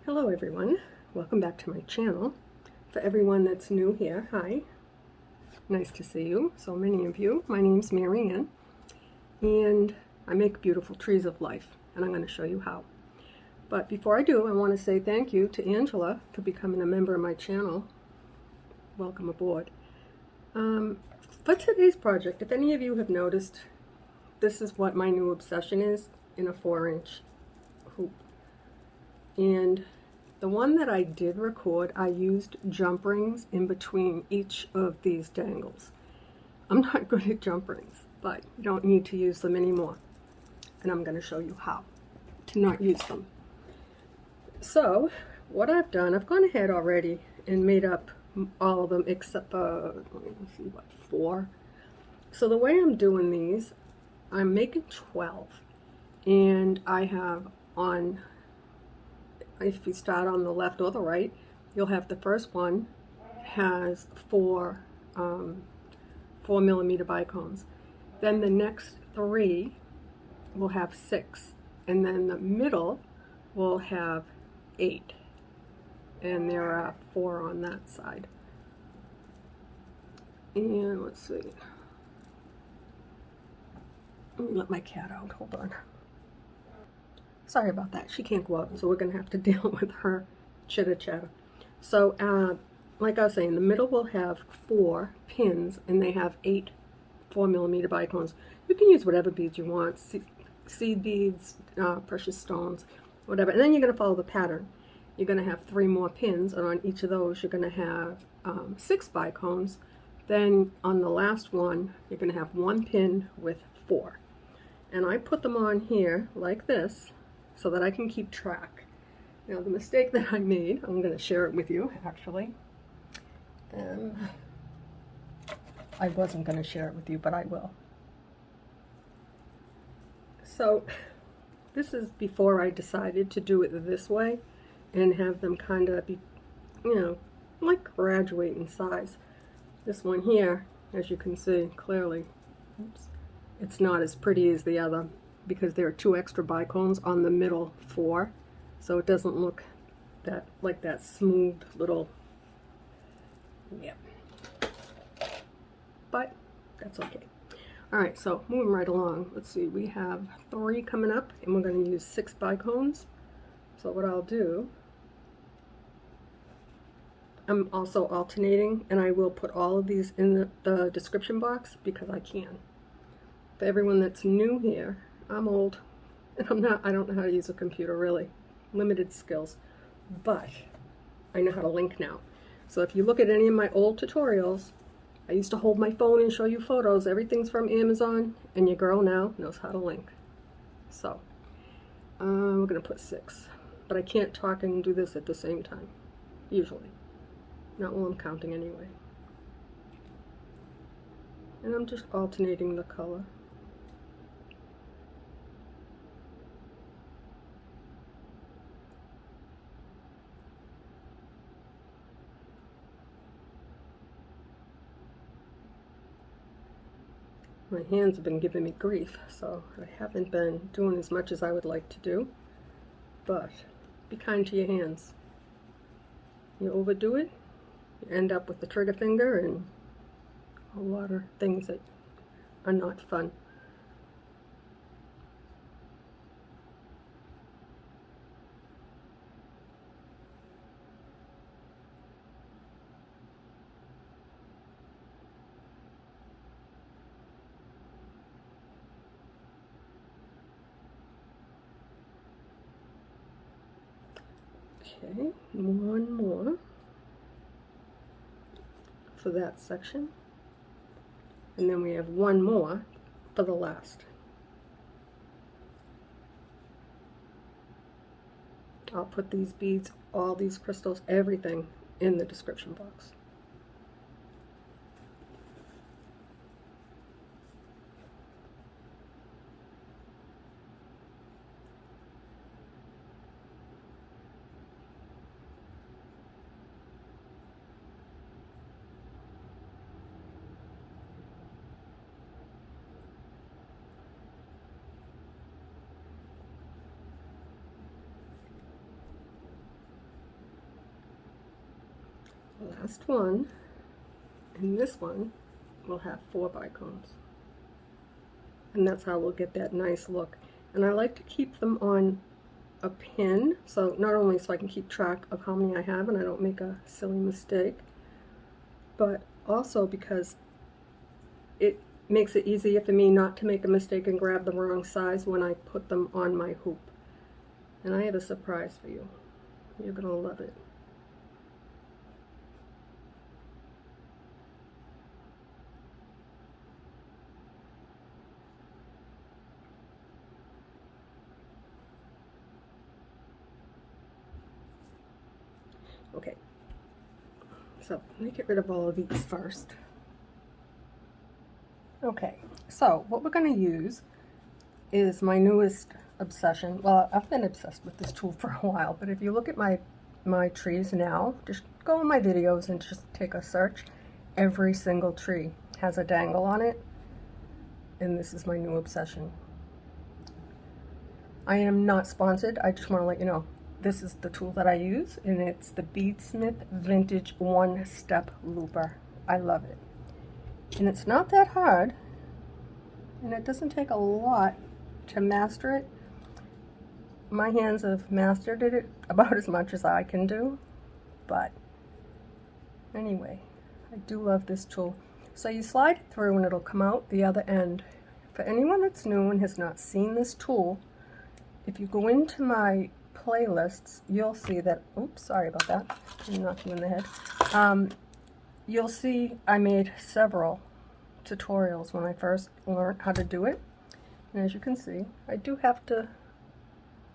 Hello everyone, welcome back to my channel. For everyone that's new here, hi, nice to see you, so many of you. My name's Marianne and I make beautiful trees of life, and I'm going to show you how. But before I do, I want to say thank you to Angela for becoming a member of my channel. Welcome aboard. For today's project, if any of you have noticed, this is what my new obsession is in a 4-inch hoop. And the one that I did record, I used jump rings in between each of these dangles. I'm not good at jump rings, but you don't need to use them anymore. And I'm going to show you how to not use them. So what I've done, I've gone ahead already and made up all of them except let me see, what, 4. So the way I'm doing these, I'm making 12, and I have on, if you start on the left or the right, you'll have the first one has 4 4mm bicones. Then the next 3 will have 6, and then the middle will have 8, and there are 4 on that side. And let's see, let me let my cat out, hold on. Sorry about that, she can't go out, so we're going to have to deal with her chitter-chatter. So, like I was saying, the middle will have 4 pins, and they have 8 4mm bicones. You can use whatever beads you want, seed beads, precious stones, whatever. And then you're going to follow the pattern. You're going to have 3 more pins, and on each of those you're going to have 6 bicones. Then on the last one, you're going to have 1 pin with 4. And I put them on here like this, so that I can keep track. Now the mistake that I made, I'm going to share it with you actually. I wasn't going to share it with you, but I will. So this is before I decided to do it this way and have them kind of be, like graduate in size. This one here, as you can see clearly, oops, it's not as pretty as the other, because there are 2 extra bicones on the middle 4, so it doesn't look like that smooth little, but that's okay. Alright, so moving right along, let's see, we have 3 coming up, and we're going to use 6 bicones. So what I'll do, I'm also alternating, and I will put all of these in the description box because I can. For everyone that's new here, I'm old, and I don't know how to use a computer really, limited skills, but I know how to link now. So if you look at any of my old tutorials, I used to hold my phone and show you photos. Everything's from Amazon, and your girl now knows how to link. So we're going to put 6, but I can't talk and do this at the same time, usually. Not while I'm counting anyway. And I'm just alternating the color. My hands have been giving me grief, so I haven't been doing as much as I would like to do, but be kind to your hands. You overdo it, you end up with the trigger finger and a lot of things that are not fun. Okay, 1 more for that section, and then we have 1 more for the last. I'll put these beads, all these crystals, everything in the description box. Last one, and this one will have 4 bicones. And that's how we'll get that nice look. And I like to keep them on a pin, so not only so I can keep track of how many I have and I don't make a silly mistake, but also because it makes it easier for me not to make a mistake and grab the wrong size when I put them on my hoop. And I have a surprise for you. You're gonna love it. Okay, so let me get rid of all of these first. Okay, so what we're going to use is my newest obsession. Well, I've been obsessed with this tool for a while, but if you look at my trees now, just go in my videos and just take a search. Every single tree has a dangle on it, and this is my new obsession. I am not sponsored. I just want to let you know this is the tool that I use, and it's the Beadsmith Vintage One-Step Looper. I love it. And it's not that hard, and it doesn't take a lot to master it. My hands have mastered it about as much as I can do, but anyway, I do love this tool. So you slide it through and it'll come out the other end. For anyone that's new and has not seen this tool, if you go into my playlists, you'll see that, oops, sorry about that, I knocked you in the head. You'll see I made several tutorials when I first learned how to do it. And as you can see, I do have to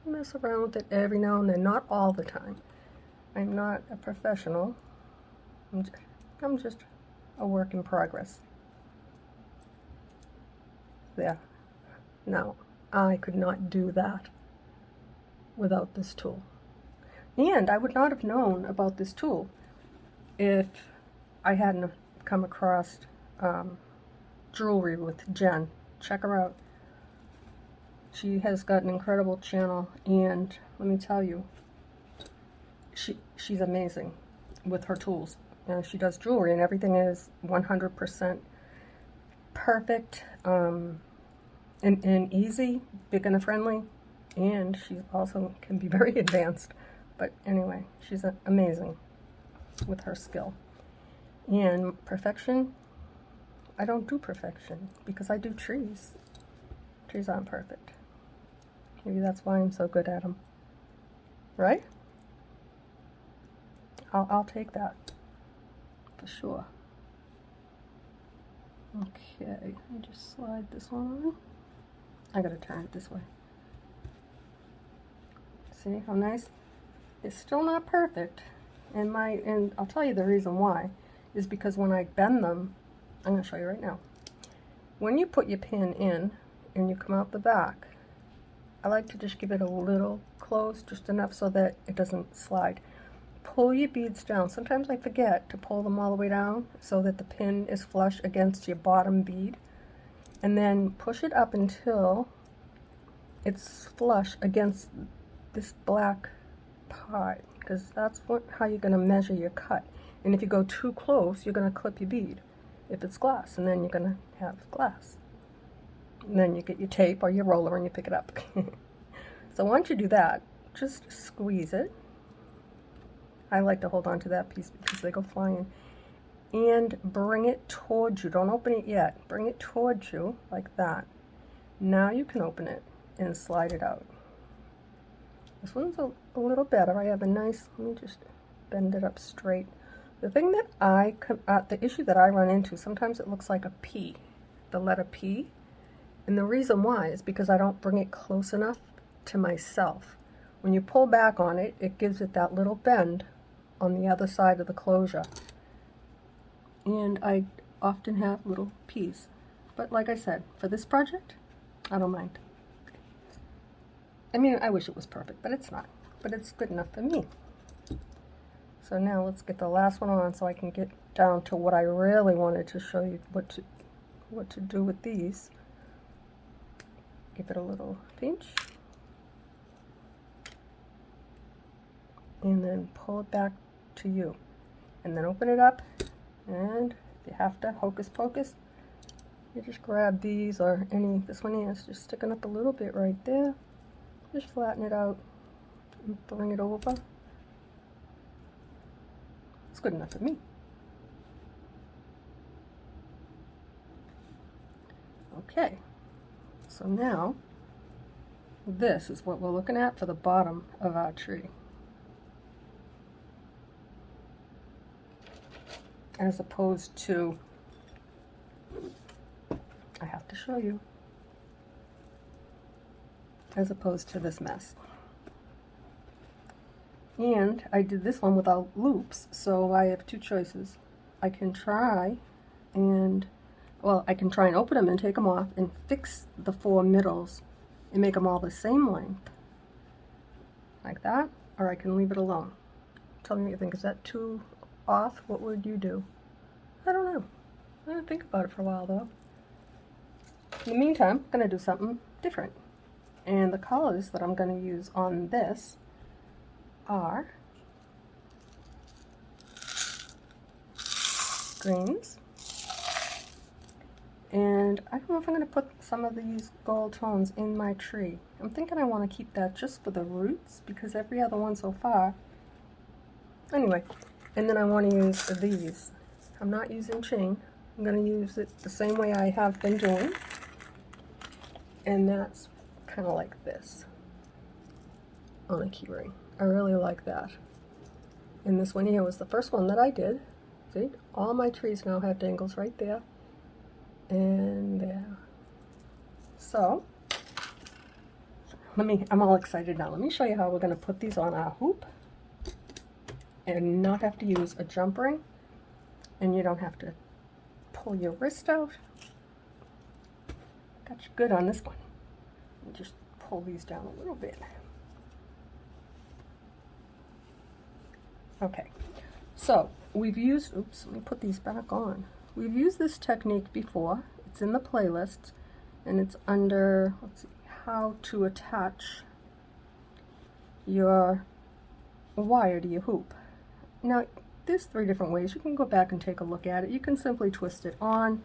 mess around with it every now and then, not all the time. I'm not a professional. I'm just a work in progress. There. Now, I could not do that without this tool. And I would not have known about this tool if I hadn't come across jewelry with Jen. Check her out. She has got an incredible channel, and let me tell you, she's amazing with her tools. She does jewelry, and everything is 100% perfect and easy, beginner friendly, and she also can be very advanced. But anyway, she's amazing with her skill. And perfection, I don't do perfection because I do trees. Trees aren't perfect. Maybe that's why I'm so good at them. Right? I'll take that for sure. Okay, let me just slide this one on. I gotta turn it this way. See how nice? It's still not perfect. And I'll tell you the reason why is because when I bend them, I'm gonna show you right now. When you put your pin in and you come out the back, I like to just give it a little close, just enough so that it doesn't slide. Pull your beads down. Sometimes I forget to pull them all the way down so that the pin is flush against your bottom bead. And then push it up until it's flush against this black part, because that's how you're going to measure your cut. And if you go too close, you're going to clip your bead if it's glass, and then you're going to have glass. And then you get your tape or your roller and you pick it up. So once you do that, just squeeze it. I like to hold on to that piece because they go flying. And bring it towards you. Don't open it yet. Bring it towards you like that. Now you can open it and slide it out. This one's a little better. I have a nice, let me just bend it up straight. The thing that the issue that I run into, sometimes it looks like a P, the letter P. And the reason why is because I don't bring it close enough to myself. When you pull back on it, it gives it that little bend on the other side of the closure. And I often have little P's. But like I said, for this project, I don't mind. I mean, I wish it was perfect, but it's not. But it's good enough for me. So now let's get the last one on so I can get down to what I really wanted to show you, what to do with these. Give it a little pinch. And then pull it back to you. and then open it up, and if you have to hocus pocus, you just grab these, or this one here is just sticking up a little bit right there. Just flatten it out and bring it over. It's good enough for me. Okay, so now this is what we're looking at for the bottom of our tree. As opposed to, I have to show you, as opposed to this mess. And I did this one without loops, so I have two choices. I can try and open them and take them off and fix the four middles and make them all the same length, like that, or I can leave it alone. Tell me what you think. Is that too off? What would you do? I don't know. I'm gonna think about it for a while though. In the meantime, I'm gonna do something different. And the colors that I'm gonna use on this are greens. And I don't know if I'm going to put some of these gold tones in my tree. I'm thinking I want to keep that just for the roots, because every other one so far. Anyway, and then I want to use these. I'm not using chain. I'm going to use it the same way I have been doing. And that's kind of like this on a key ring. I really like that. And this one here was the first one that I did. See, all my trees now have dangles right there. And there. So, I'm all excited now. Let me show you how we're going to put these on our hoop and not have to use a jump ring, and you don't have to pull your wrist out. Got you good on this one. Just pull these down a little bit. Okay, so we've used, oops, let me put these back on. We've used this technique before. It's in the playlist, and it's under, let's see, how to attach your wire to your hoop. Now, there's 3 different ways. You can go back and take a look at it. You can simply twist it on.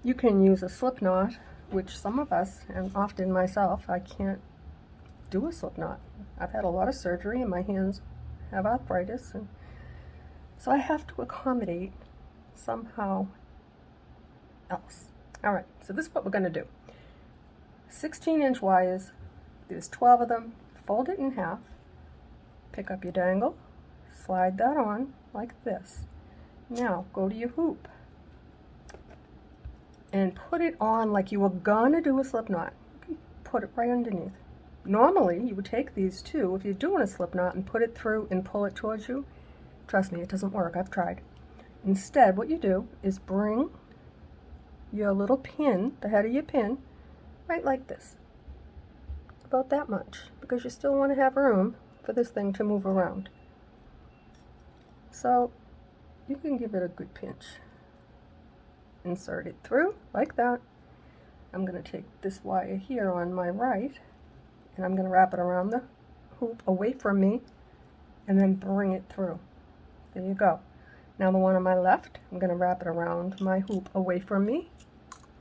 You can use a slip knot, which some of us, and often myself, I can't do a slip knot. I've had a lot of surgery, and my hands have arthritis, and so I have to accommodate somehow else. All right, so this is what we're going to do. 16-inch wires, there's 12 of them. Fold it in half, pick up your dangle, slide that on like this. Now go to your hoop and put it on like you were gonna do a slip knot. Put it right underneath. Normally you would take these two, if you're doing a slip knot, and put it through and pull it towards you. Trust me, it doesn't work. I've tried. Instead, what you do is bring your little pin, the head of your pin, right like this. About that much, because you still want to have room for this thing to move around. So you can give it a good pinch. Insert it through like that. I'm going to take this wire here on my right, and I'm going to wrap it around the hoop away from me, and then bring it through. There you go. Now the one on my left, I'm going to wrap it around my hoop away from me,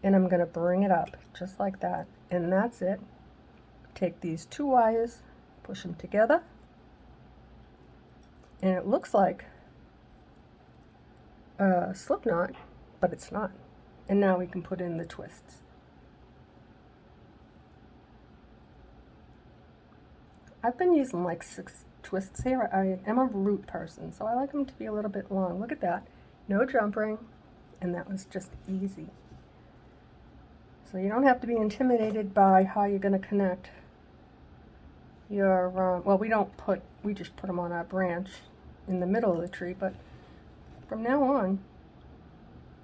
and I'm going to bring it up just like that. And that's it. Take these 2 wires, push them together, and it looks like a slip knot, but it's not. And now we can put in the twists. I've been using like 6 twists here. I am a root person, so I like them to be a little bit long. Look at that. No jump ring, and that was just easy. So you don't have to be intimidated by how you're going to connect your, well, we just put them on our branch in the middle of the tree, but from now on,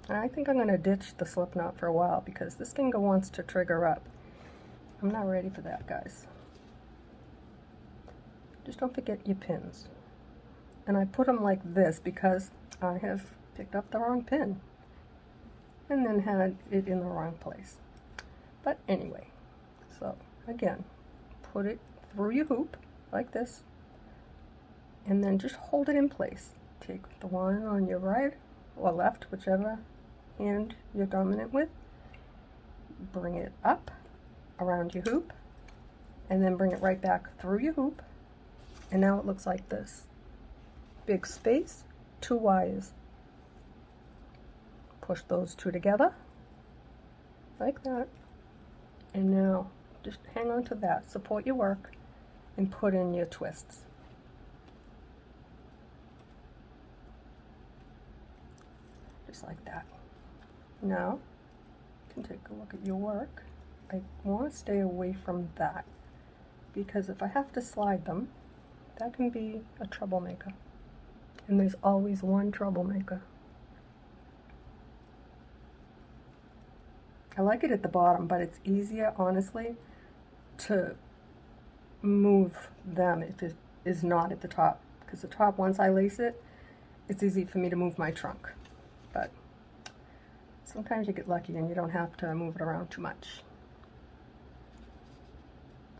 I think I'm going to ditch the slip knot for a while, because this thing wants to trigger up. I'm not ready for that, guys. Just don't forget your pins. And I put them like this because I have picked up the wrong pin and then had it in the wrong place. But anyway, so again, put it through your hoop like this, and then just hold it in place. take the one on your right or left, whichever hand you're dominant with, bring it up around your hoop, and then bring it right back through your hoop, and now it looks like this. Big space, 2 wires. Push those 2 together, like that, and now just hang on to that, support your work, and put in your twists. Just like that. Now, you can take a look at your work. I want to stay away from that, because if I have to slide them, that can be a troublemaker. And there's always one troublemaker. I like it at the bottom, but it's easier, honestly, to move them if it is not at the top. Because the top, once I lace it, it's easy for me to move my trunk. But sometimes you get lucky and you don't have to move it around too much.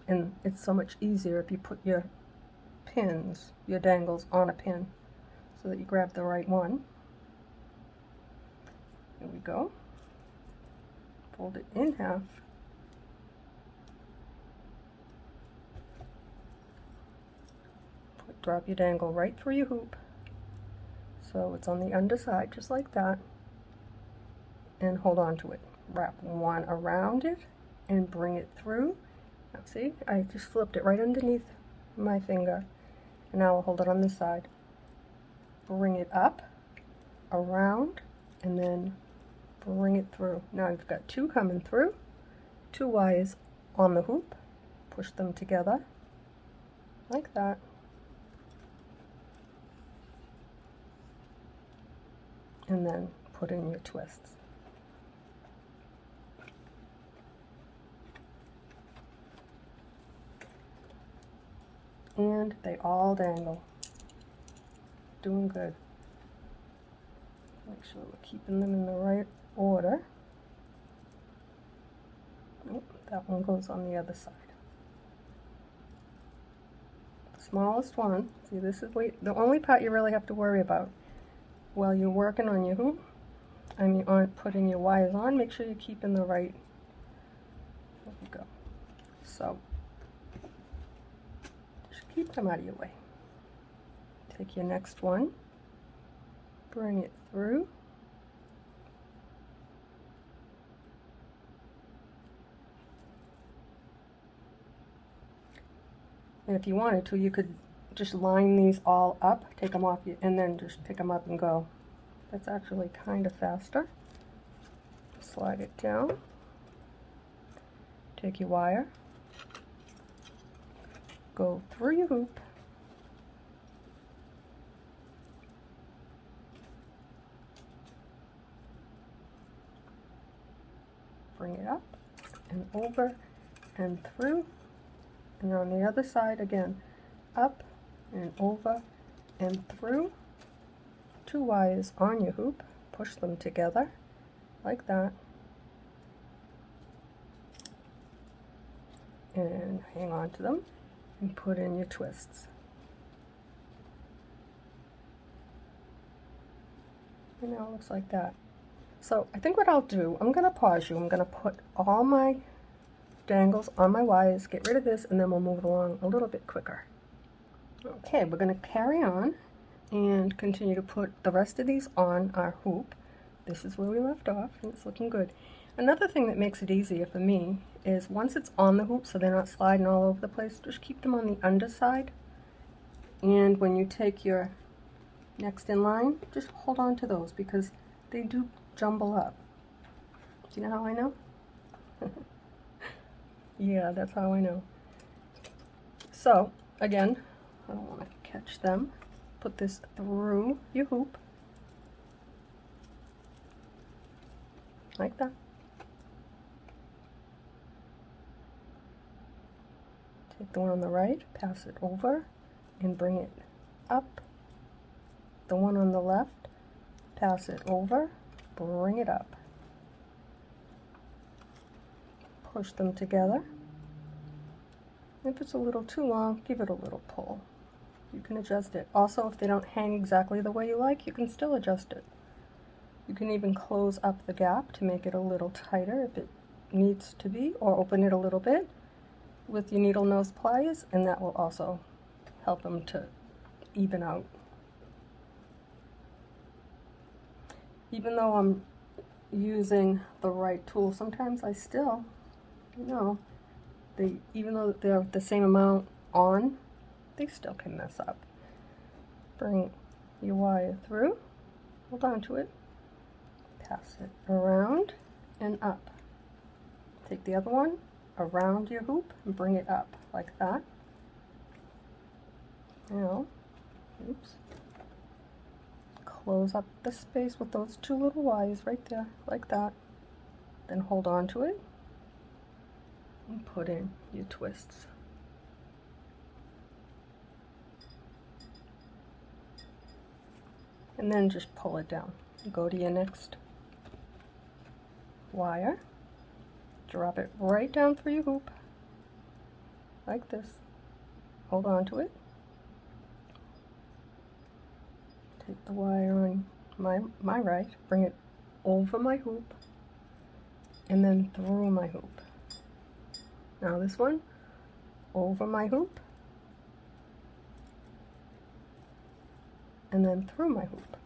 And it's so much easier if you put your pins, your dangles, on a pin so that you grab the right one. Here we go. Fold it in half. Drop your dangle right through your hoop. So it's on the underside, just like that. And hold on to it. Wrap one around it and bring it through. Now see, I just slipped it right underneath my finger. And now I'll hold it on this side. Bring it up, around, and then bring it through. Now you've got 2 coming through, 2 wires on the hoop. Push them together, like that. And then put in your twists. And they all dangle. Doing good. Make sure we're keeping them in the right order. Nope, that one goes on the other side. The smallest one, see, this is the only part you really have to worry about while you're working on your hoop. I mean, on putting your wires on, make sure you're keeping the right. There we go. So just keep them out of your way. Take your next one, bring it through, and if you wanted to, you could just line these all up, take them off, and then just pick them up and go. That's actually kind of faster. Slide it down, take your wire, go through your hoop, bring it up and over and through, and on the other side again, up and over and through. 2 wires on your hoop, push them together like that, and hang on to them and put in your twists. And now it looks like that. So I think what I'll do, I'm going to pause you. I'm going to put all my dangles on my wires, get rid of this, and then we'll move along a little bit quicker. Okay, we're going to carry on and continue to put the rest of these on our hoop. This is where we left off, and it's looking good. Another thing that makes it easier for me is once it's on the hoop, so they're not sliding all over the place, just keep them on the underside. And when you take your next in line, just hold on to those because they do jumble up. Do you know how I know? Yeah, that's how I know. So, again, I don't want to catch them. Put this through your hoop, like that. Take the one on the right, pass it over, and bring it up. The one on the left, pass it over, bring it up. Push them together. If it's a little too long, give it a little pull. you can adjust it. Also, if they don't hang exactly the way you like, you can still adjust it. You can even close up the gap to make it a little tighter if it needs to be, or open it a little bit with your needle nose pliers, and that will also help them to even out. Even though I'm using the right tool, sometimes I still, even though they're the same amount on, they still can mess up. Bring your wire through, hold on to it, pass it around and up. Take the other one around your hoop and bring it up like that. Now, oops. Close up the space with those two little wires right there, like that. Then hold on to it and put in your twists. And then just pull it down. Go to your next wire, drop it right down through your hoop, like this. Hold on to it. Take the wire on my right, bring it over my hoop, and then through my hoop. Now this one, over my hoop, and then through my hoop.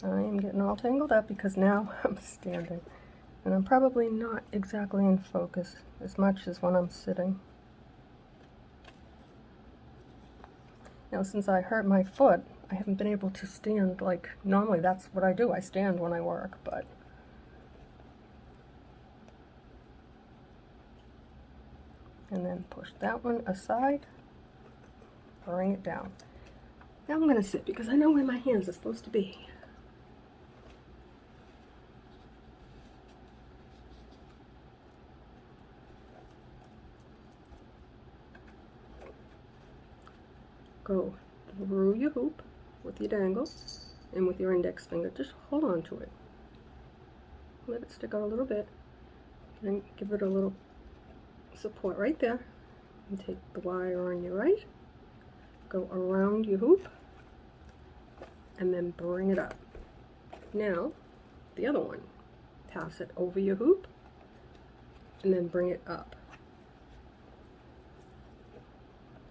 I am getting all tangled up because now I'm standing, and I'm probably not exactly in focus as much as when I'm sitting. Now, since I hurt my foot, I haven't been able to stand like normally. That's what I do. I stand when I work, but and then push that one aside, bring it down. Now I'm going to sit because I know where my hands are supposed to be. Go through your hoop with your dangle and with your index finger. Just hold on to it. Let it stick out a little bit and give it a little support right there. And take the wire on your right, go around your hoop, and then bring it up. Now, the other one. Pass it over your hoop, and then bring it up.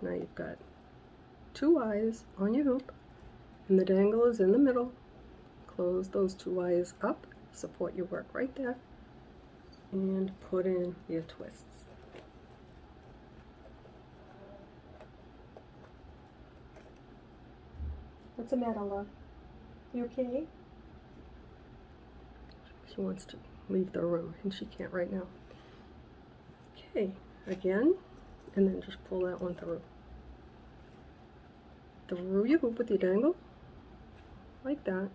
Now you've got two wires on your hoop, and the dangle is in the middle. Close those two wires up, support your work right there, and put in your twists. What's the matter, love? You okay? She wants to leave the room, and she can't right now. Okay, again, and then just pull that one through. Through your hoop with your dangle, like that.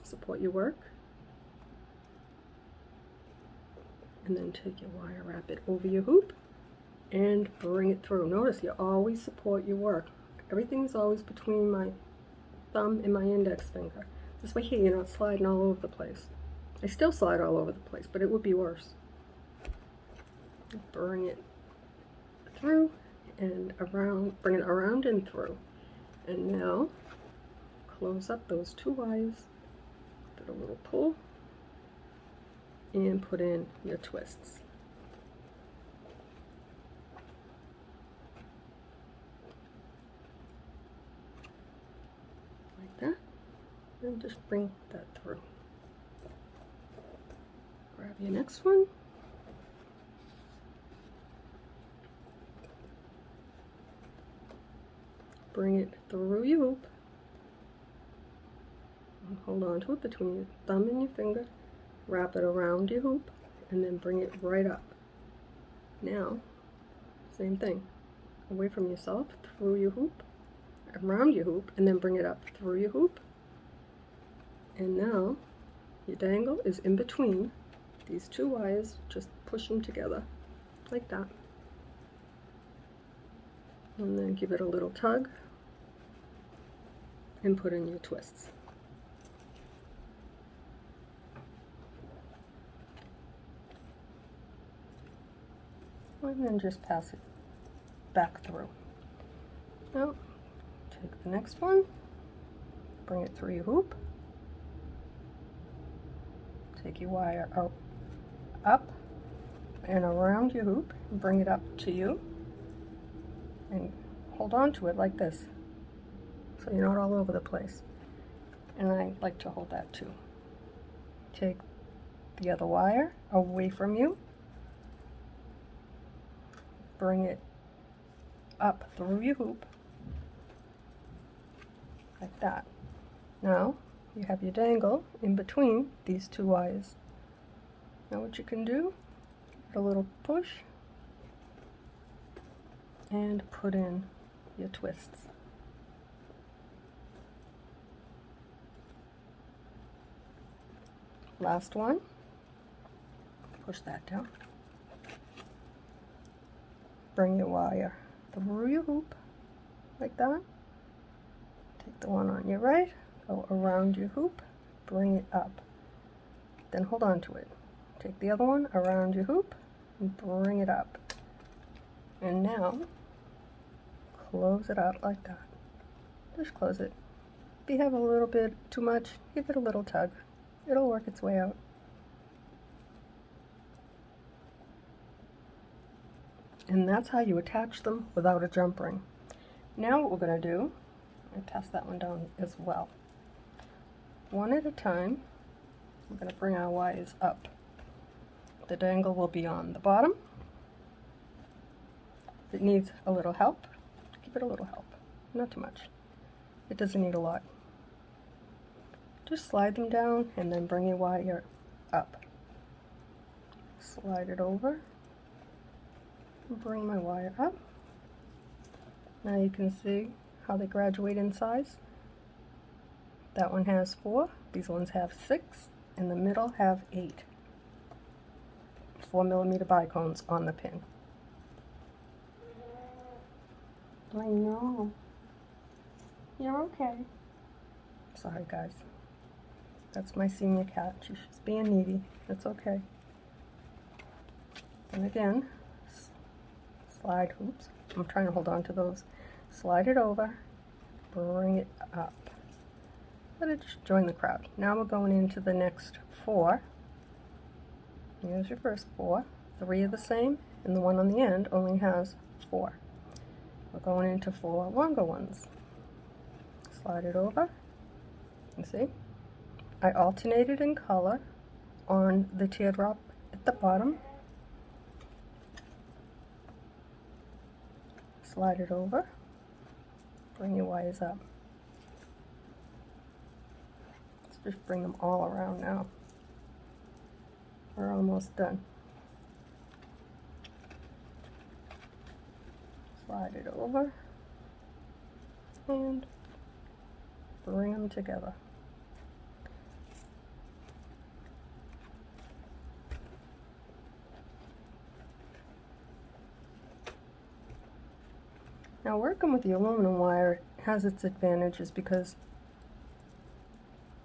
Support your work. And then take your wire, wrap it over your hoop, and bring it through. Notice you always support your work. Everything's always between my thumb and my index finger. This way here you're not sliding all over the place. I still slide all over the place, but it would be worse. Bring it through and around, bring it around and through. And now close up those two wires, put a little pull, and put in your twists. Like that. And just bring that through. Grab your next one. Bring it through your hoop. And hold on to it between your thumb and your finger. Wrap it around your hoop and then bring it right up. Now, same thing. Away from yourself, through your hoop, around your hoop, and then bring it up through your hoop. And now, your dangle is in between these two wires. Just push them together, like that. And then give it a little tug and put in your twists. And then just pass it back through. Now, take the next one, bring it through your hoop, take your wire out, up and around your hoop, and bring it up to you, and hold on to it like this, so you're not all over the place. And I like to hold that too. Take the other wire away from you, bring it up through your hoop, like that. Now you have your dangle in between these two wires. Now what you can do, get a little push and put in your twists. Last one, push that down. Bring your wire through your hoop, like that. Take the one on your right, go around your hoop, bring it up. Then hold on to it. Take the other one around your hoop and bring it up. And now, close it out like that. Just close it. If you have a little bit too much, give it a little tug. It'll work its way out. And that's how you attach them without a jump ring. Now what we're going to do, and test that one down as well. One at a time, we're going to bring our wires up. The dangle will be on the bottom. If it needs a little help, give it a little help. Not too much. It doesn't need a lot. Just slide them down and then bring your wire up. Slide it over. Bring my wire up. Now you can see how they graduate in size. That one has 4, these ones have 6, and the middle have 8. 4mm bicones on the pin. I know. You're okay. Sorry guys. That's my senior cat. She's just being needy. It's okay. And again, slide, oops, I'm trying to hold on to those. Slide it over, bring it up. Let it just join the crowd. Now we're going into the next 4. Here's your first 4. 3 are the same, and the one on the end only has 4. We're going into 4 longer ones. Slide it over. You see? I alternated in color on the teardrop at the bottom. Slide it over. Bring your wires up. Let's just bring them all around now. We're almost done. Slide it over and bring them together. Now working with the aluminum wire has its advantages because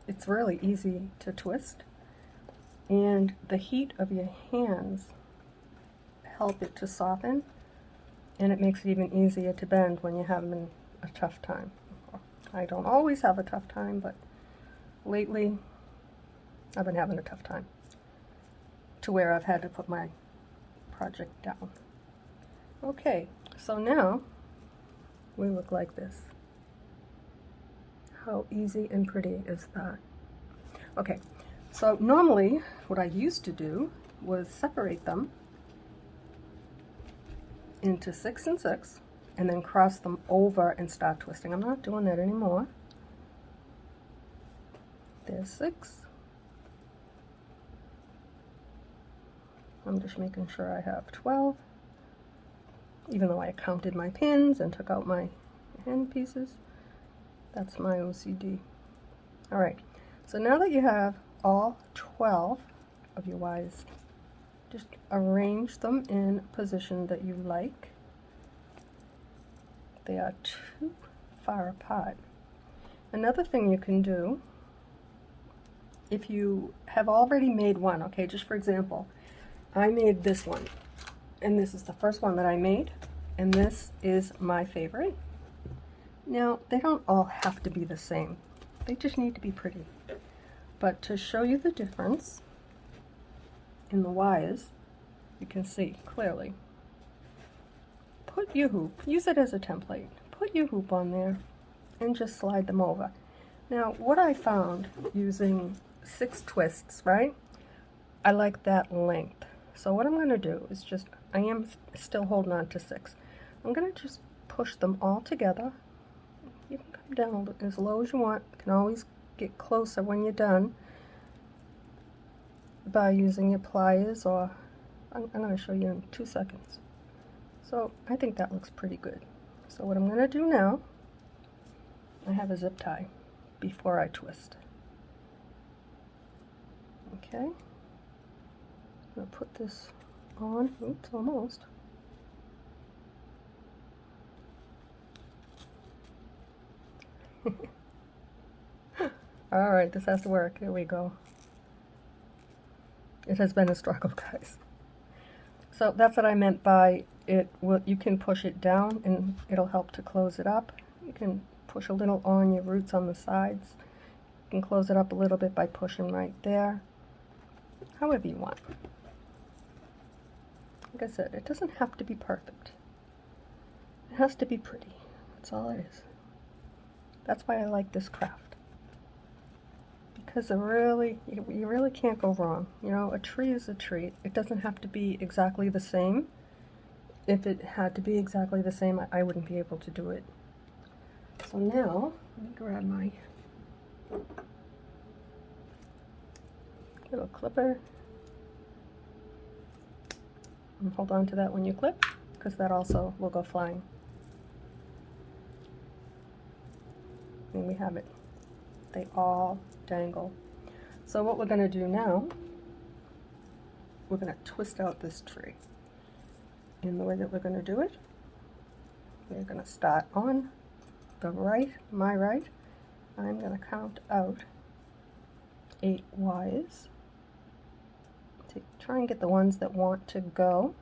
it's really easy to twist, and the heat of your hands help it to soften, and it makes it even easier to bend when you're having a tough time. I don't always have a tough time, but lately I've been having a tough time to where I've had to put my project down. Okay, so now we look like this. How easy and pretty is that? Okay, so normally what I used to do was separate them into 6 and 6 and then cross them over and start twisting. I'm not doing that anymore. There's 6. I'm just making sure I have 12. Even though I counted my pins and took out my end pieces. That's my OCD. Alright, so now that you have all 12 of your wires, just arrange them in a position that you like. They are too far apart. Another thing you can do, if you have already made one, okay, just for example, I made this one. And this is the first one that I made, and this is my favorite. Now, they don't all have to be the same. They just need to be pretty. But to show you the difference in the wires, you can see clearly. Put your hoop, use it as a template. Put your hoop on there and just slide them over. Now, what I found using 6 twists, right? I like that length. So what I'm going to do is just, I am still holding on to 6. I'm going to just push them all together. You can come down as low as you want. You can always get closer when you're done by using your pliers, or I'm going to show you in 2 seconds. So I think that looks pretty good. So what I'm going to do now, I have a zip tie before I twist. Okay, I'm going to put this on. Oops, almost. All right, this has to work. Here we go. It has been a struggle, guys. So that's what I meant by it. You can push it down and it'll help to close it up. You can push a little on your roots on the sides. You can close it up a little bit by pushing right there. However you want. Like I said, it doesn't have to be perfect. It has to be pretty. That's all it is. That's why I like this craft. Because you really can't go wrong. You know, a tree is a tree. It doesn't have to be exactly the same. If it had to be exactly the same, I wouldn't be able to do it. So now, let me grab my little clipper. And hold on to that when you clip, because that also will go flying. And we have it. They all dangle. So what we're going to do now, we're going to twist out this tree. And the way that we're going to do it, we're going to start on the right, my right. I'm going to count out 8 wires. Try and get the ones that want to go.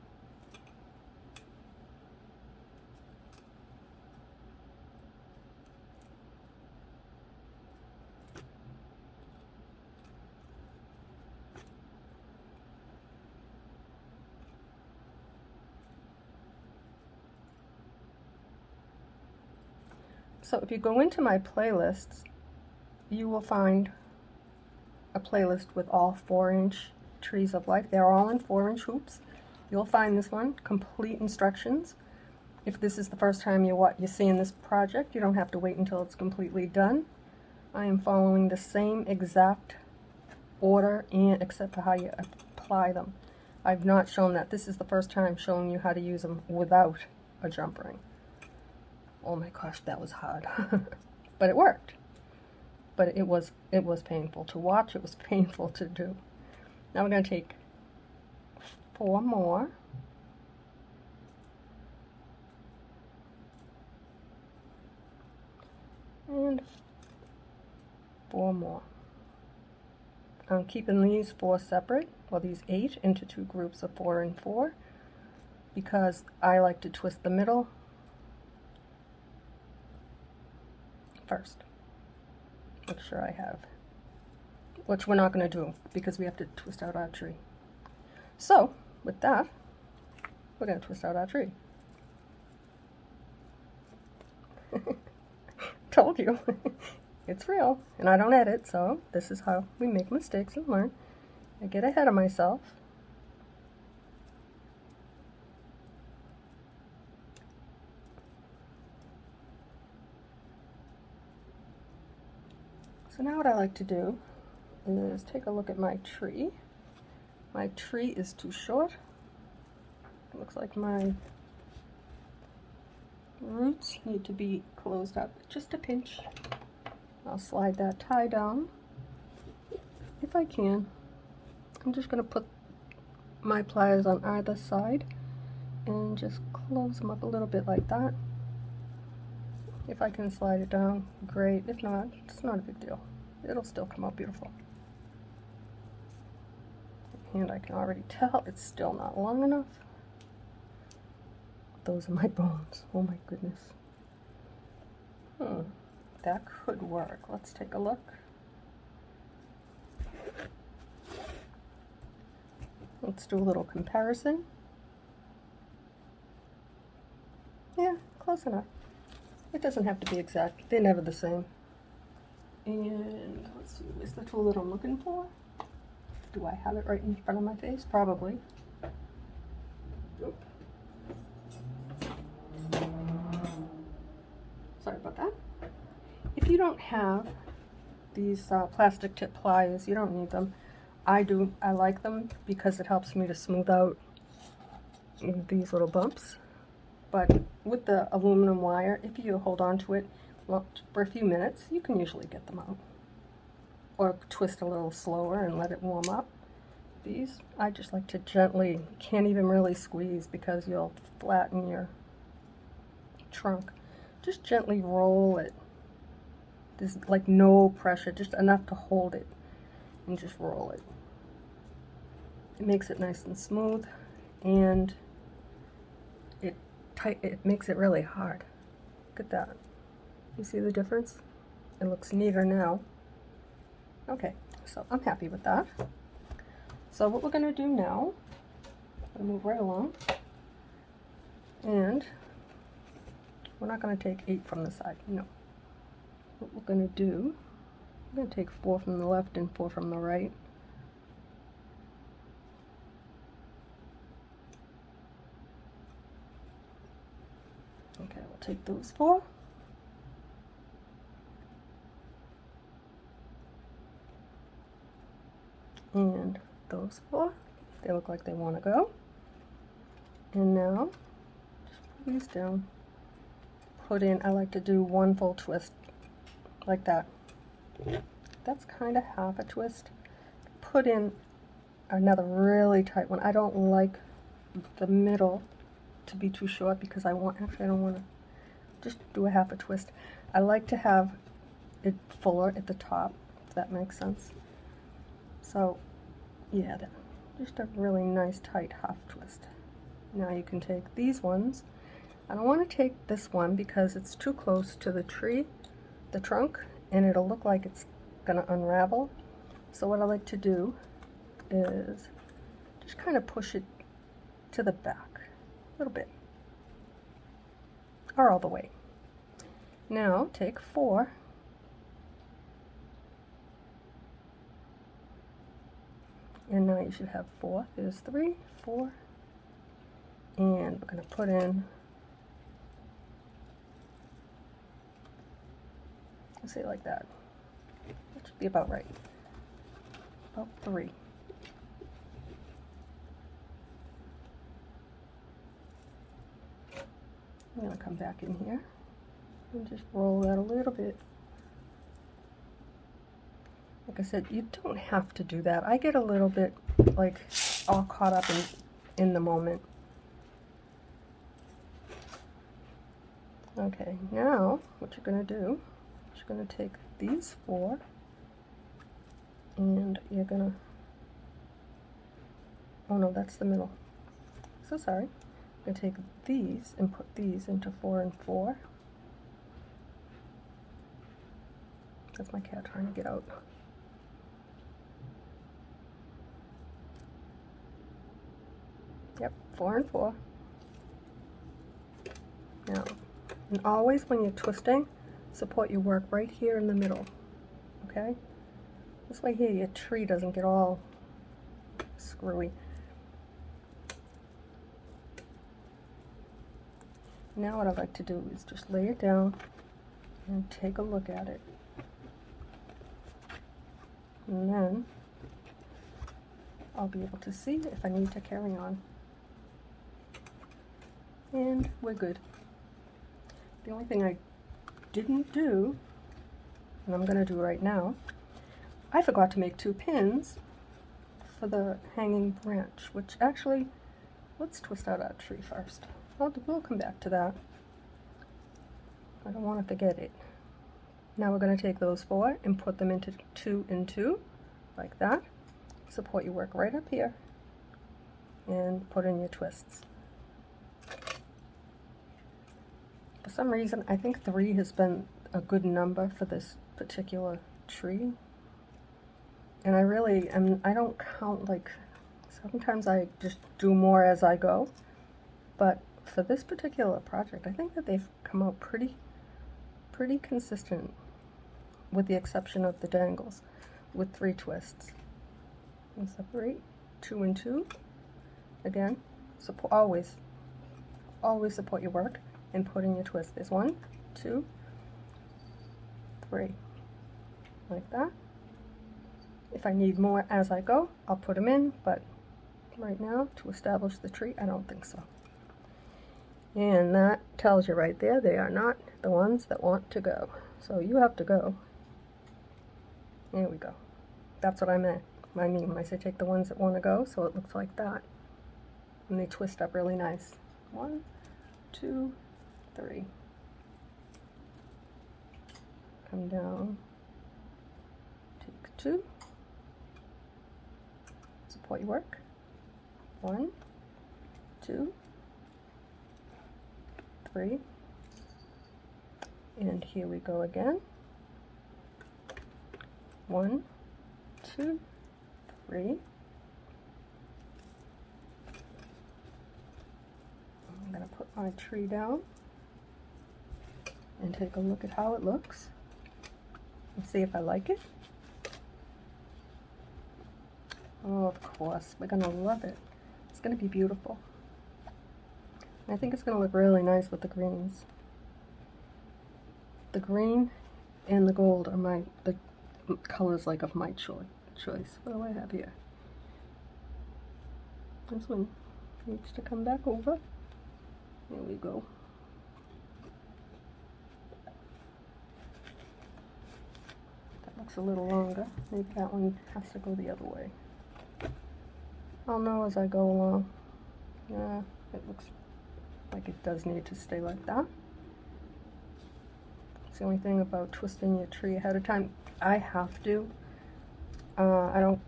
So if you go into my playlists, you will find a playlist with all 4-inch trees of life. They're all in 4-inch hoops. You'll find this one, complete instructions. If this is the first time you're seeing this project, you don't have to wait until it's completely done. I am following the same exact order, and except for how you apply them. I've not shown that. This is the first time showing you how to use them without a jump ring. Oh my gosh, that was hard. But it worked. But it was painful to watch. It was painful to do. Now we're going to take 4 more. And 4 more. I'm keeping these 4 separate, well these 8 into 2 groups of 4 and 4, because I like to twist the middle first. Make sure I have, which we're not going to do because we have to twist out our tree. So with that, we're going to twist out our tree. Told you. It's real, and I don't edit, so this is how we make mistakes and learn. I get ahead of myself. So now what I like to do is take a look at my tree. My tree is too short. It looks like my roots need to be closed up just a pinch. I'll slide that tie down if I can. I'm just going to put my pliers on either side and just close them up a little bit like that. If I can slide it down, great. If not, it's not a big deal. It'll still come out beautiful. And I can already tell it's still not long enough. Those are my bones. Oh my goodness. That could work. Let's take a look. Let's do a little comparison. Yeah, close enough. It doesn't have to be exact. They're never the same. And let's see, is the tool that I'm looking for? Do I have it right in front of my face? Probably. Nope. Sorry about that. If you don't have these plastic tip pliers, you don't need them. I do. I like them because it helps me to smooth out these little bumps. But with the aluminum wire, if you hold on to it for a few minutes, you can usually get them out. Or twist a little slower and let it warm up. These, I just like to gently, can't even really squeeze because you'll flatten your trunk. Just gently roll it. There's like no pressure, just enough to hold it, and just roll it. It makes it nice and smooth, and it makes it really hard. Look at that. You see the difference? It looks neater now. Okay, so I'm happy with that. So what we're going to do now, I'm going to move right along, and we're not going to take 8 from the side, no. What we're going to do, I'm going to take 4 from the left and 4 from the right. Okay, we'll take those 4. And those 4. They look like they want to go. And now, just put these down. Put in, I like to do 1 full twist, like that. That's kind of half a twist. Put in another really tight one. I don't like the middle to be too short because I don't want to just do a half a twist. I like to have it fuller at the top, if that makes sense. So yeah, just a really nice tight half twist. Now you can take these ones. I don't want to take this one because it's too close to the tree, the trunk, and it'll look like it's going to unravel. So what I like to do is just kind of push it to the back a little bit, or all the way. Now take 4. And now you should have 4. There's 3, 4. And we're going to put in, let's say like that. That should be about right. About 3. I'm going to come back in here and just roll that a little bit. Like I said, you don't have to do that. I get a little bit like all caught up in the moment. Okay, now what you're going to do is you're going to take these 4 and you're going to, oh no, that's the middle. So sorry. I'm going to take these and put these into 4 and 4. That's my cat trying to get out. Yep, 4 and 4. Now, and always when you're twisting, support your work right here in the middle, okay? This way here your tree doesn't get all screwy. Now what I like to do is just lay it down and take a look at it. And then I'll be able to see if I need to carry on. And we're good. The only thing I didn't do, and I'm going to do right now, I forgot to make 2 pins for the hanging branch, which actually, let's twist out our tree first. We'll come back to that. I don't want to forget it. Now we're going to take those 4 and put them into 2 and 2, like that. Support your work right up here, and put in your twists. For some reason, I think 3 has been a good number for this particular tree. And I really I don't count, like, sometimes I just do more as I go. But for this particular project, I think that they've come out pretty consistent, with the exception of the dangles, with 3 twists. And separate 2 and 2. Again, always support your work and put in your twist. There's 1, 2, 3, like that. If I need more as I go, I'll put them in, but right now, to establish the tree, I don't think so. And that tells you right there, they are not the ones that want to go. So you have to go. There we go. That's what I mean when I say take the ones that want to go, so it looks like that. And they twist up really nice. 1, 2, 3. Come down. Take 2. Support your work. 1, 2, 3. And here we go again. 1, 2, 3. I'm going to put my tree down and take a look at how it looks and see if I like it. Oh, of course, we're going to love it. It's going to be beautiful. I think it's going to look really nice with the greens. The green and the gold are the colors, like, of my choice. What do I have here? This one needs to come back over. There we go. That looks a little longer. Maybe that one has to go the other way. I'll know as I go along. Yeah, it looks like it does need to stay like that. It's the only thing about twisting your tree ahead of time. I have to. I don't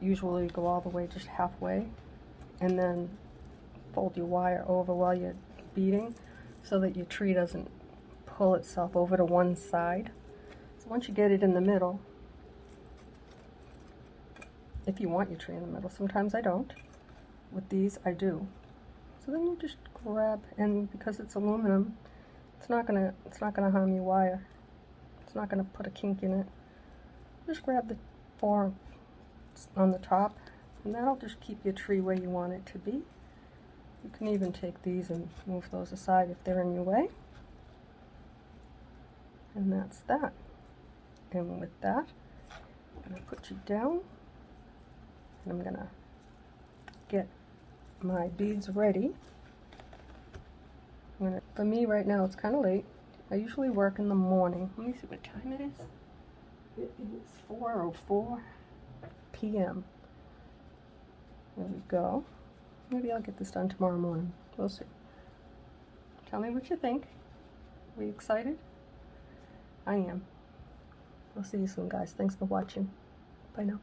usually go all the way, just halfway, and then fold your wire over while you're beading, so that your tree doesn't pull itself over to one side. So once you get it in the middle, if you want your tree in the middle, sometimes I don't. With these, I do. So then you just grab, and because it's aluminum, it's not gonna harm your wire. It's not gonna put a kink in it. Just grab the 4 on the top, and that'll just keep your tree where you want it to be. You can even take these and move those aside if they're in your way. And that's that. And with that, I'm gonna put you down, and I'm gonna get my beads ready. For me right now, it's kind of late. I usually work in the morning. Let me see what time it is. It is 4:04 p.m. There we go. Maybe I'll get this done tomorrow morning. We'll see. Tell me what you think. Are you excited? I am. I'll see you soon, guys. Thanks for watching. Bye now.